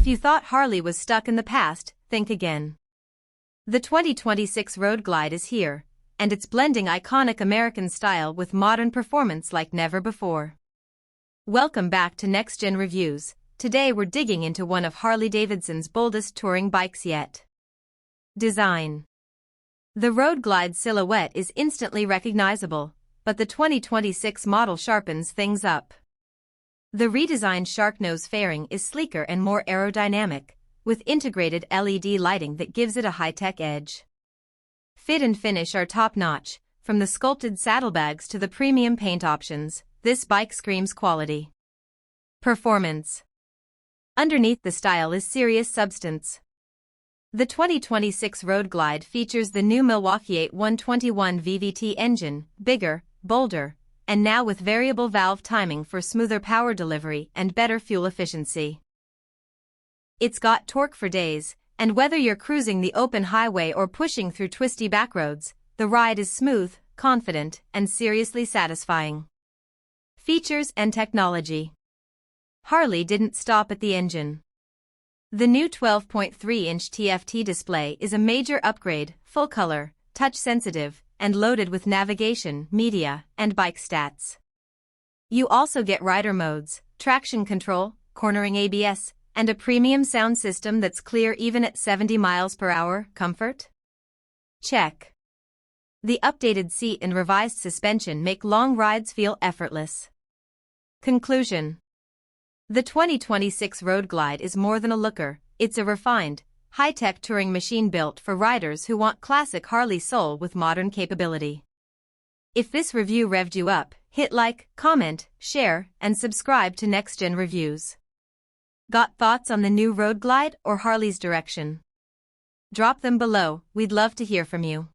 If you thought Harley was stuck in the past, think again. The 2026 Road Glide is here, and it's blending iconic American style with modern performance like never before. Welcome back to Next Gen Reviews. Today we're digging into one of Harley-Davidson's boldest touring bikes yet. Design. The Road Glide silhouette is instantly recognizable, but the 2026 model sharpens things up. The redesigned shark nose fairing is sleeker and more aerodynamic, with integrated LED lighting that gives it a high-tech edge. Fit and finish are top-notch, from the sculpted saddlebags to the premium paint options. This bike screams quality. Performance. Underneath the style is serious substance. The 2026 Road Glide features the new Milwaukee-Eight 121 VVT engine, bigger, bolder, and now with variable valve timing for smoother power delivery and better fuel efficiency. It's got torque for days, and whether you're cruising the open highway or pushing through twisty backroads, the ride is smooth, confident, and seriously satisfying. Features and technology. Harley didn't stop at the engine. The new 12.3-inch TFT display is a major upgrade, full-color, touch-sensitive, and loaded with navigation, media, and bike stats. You also get rider modes, traction control, cornering ABS, and a premium sound system that's clear even at 70 miles per hour. Comfort? Check. The updated seat and revised suspension make long rides feel effortless. Conclusion. The 2026 Road Glide is more than a looker, it's a refined, high-tech touring machine built for riders who want classic Harley soul with modern capability. If this review revved you up, hit like, comment, share, and subscribe to Next Gen Reviews. Got thoughts on the new Road Glide or Harley's direction? Drop them below, we'd love to hear from you.